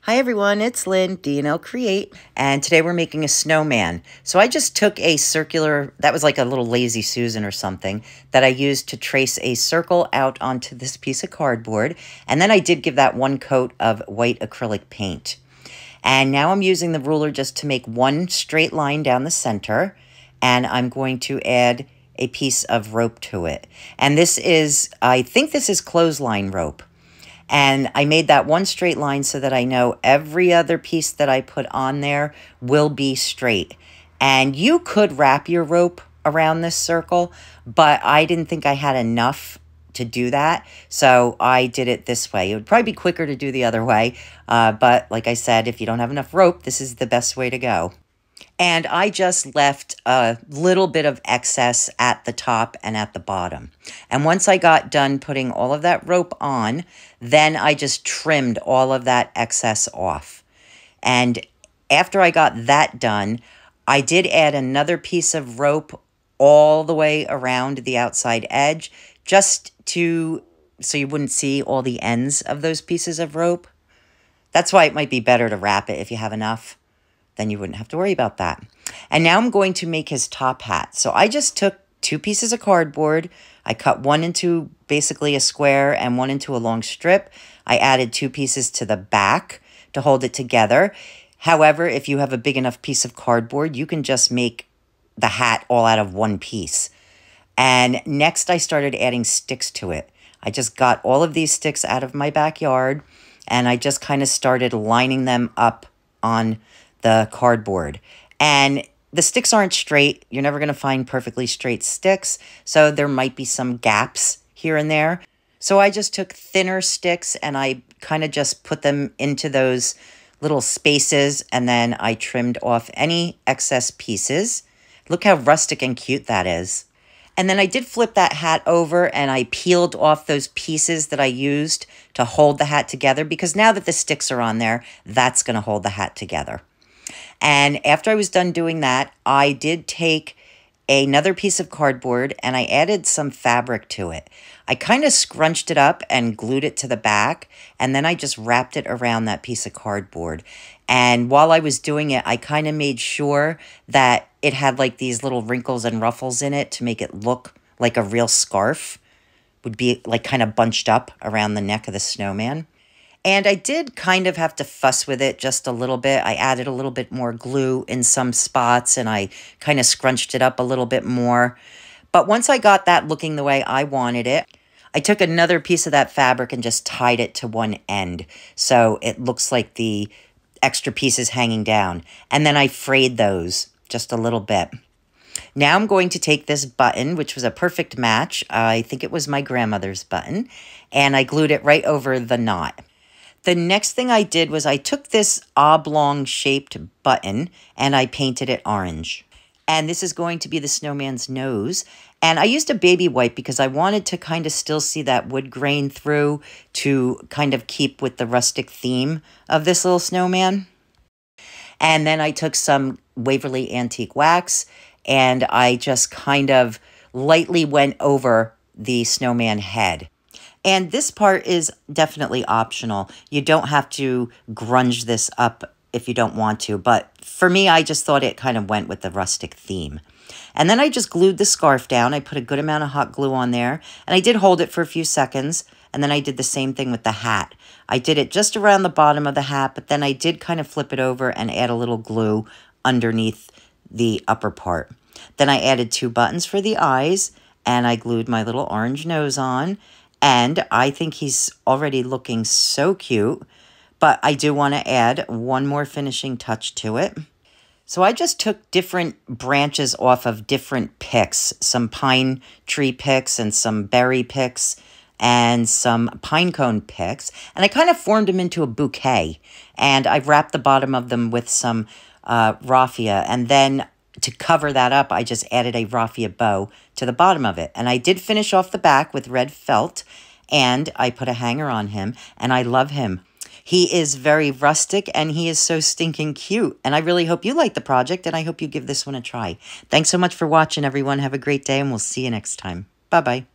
Hi everyone, it's Lynn, D&L Create, and today we're making a snowman. So I just took a circular, that was like a little Lazy Susan or something, that I used to trace a circle out onto this piece of cardboard, and then I did give that one coat of white acrylic paint. And now I'm using the ruler just to make one straight line down the center, and I'm going to add a piece of rope to it. And this is, I think this is clothesline rope. And I made that one straight line so that I know every other piece that I put on there will be straight. And you could wrap your rope around this circle, but I didn't think I had enough to do that. So I did it this way. It would probably be quicker to do the other way. But like I said, if you don't have enough rope, this is the best way to go. And I just left a little bit of excess at the top and at the bottom. And once I got done putting all of that rope on, then I just trimmed all of that excess off. And after I got that done, I did add another piece of rope all the way around the outside edge, just so you wouldn't see all the ends of those pieces of rope. That's why it might be better to wrap it if you have enough. Then you wouldn't have to worry about that. And now I'm going to make his top hat. So I just took 2 pieces of cardboard. I cut one into basically a square and one into a long strip. I added 2 pieces to the back to hold it together. However, if you have a big enough piece of cardboard, you can just make the hat all out of one piece. And next I started adding sticks to it. I just got all of these sticks out of my backyard and I just kind of started lining them up on the cardboard. And the sticks aren't straight. You're never going to find perfectly straight sticks, so there might be some gaps here and there. So I just took thinner sticks and I kind of just put them into those little spaces, and then I trimmed off any excess pieces. Look how rustic and cute that is. And then I did flip that hat over and I peeled off those pieces that I used to hold the hat together, because now that the sticks are on there, that's going to hold the hat together. And after I was done doing that, I did take another piece of cardboard and I added some fabric to it. I kind of scrunched it up and glued it to the back, and then I just wrapped it around that piece of cardboard. And while I was doing it, I kind of made sure that it had like these little wrinkles and ruffles in it to make it look like a real scarf. Would be like kind of bunched up around the neck of the snowman. And I did kind of have to fuss with it just a little bit. I added a little bit more glue in some spots and I kind of scrunched it up a little bit more. But once I got that looking the way I wanted it, I took another piece of that fabric and just tied it to one end, so it looks like the extra pieces hanging down. And then I frayed those just a little bit. Now I'm going to take this button, which was a perfect match. I think it was my grandmother's button, and I glued it right over the knot. The next thing I did was I took this oblong shaped button and I painted it orange. And this is going to be the snowman's nose. And I used a baby wipe because I wanted to kind of still see that wood grain through to kind of keep with the rustic theme of this little snowman. And then I took some Waverly Antique Wax and I just kind of lightly went over the snowman head. And this part is definitely optional. You don't have to grunge this up if you don't want to. But for me, I just thought it kind of went with the rustic theme. And then I just glued the scarf down. I put a good amount of hot glue on there. And I did hold it for a few seconds. And then I did the same thing with the hat. I did it just around the bottom of the hat. But then I did kind of flip it over and add a little glue underneath the upper part. Then I added 2 buttons for the eyes. And I glued my little orange nose on. And I think he's already looking so cute, but I do want to add one more finishing touch to it. So I just took different branches off of different picks, some pine tree picks and some berry picks and some pine cone picks, and I kind of formed them into a bouquet. And I wrapped the bottom of them with some raffia, and then to cover that up, I just added a raffia bow to the bottom of it. And I did finish off the back with red felt, and I put a hanger on him, and I love him. He is very rustic, and he is so stinking cute. And I really hope you like the project, and I hope you give this one a try. Thanks so much for watching, everyone. Have a great day, and we'll see you next time. Bye-bye.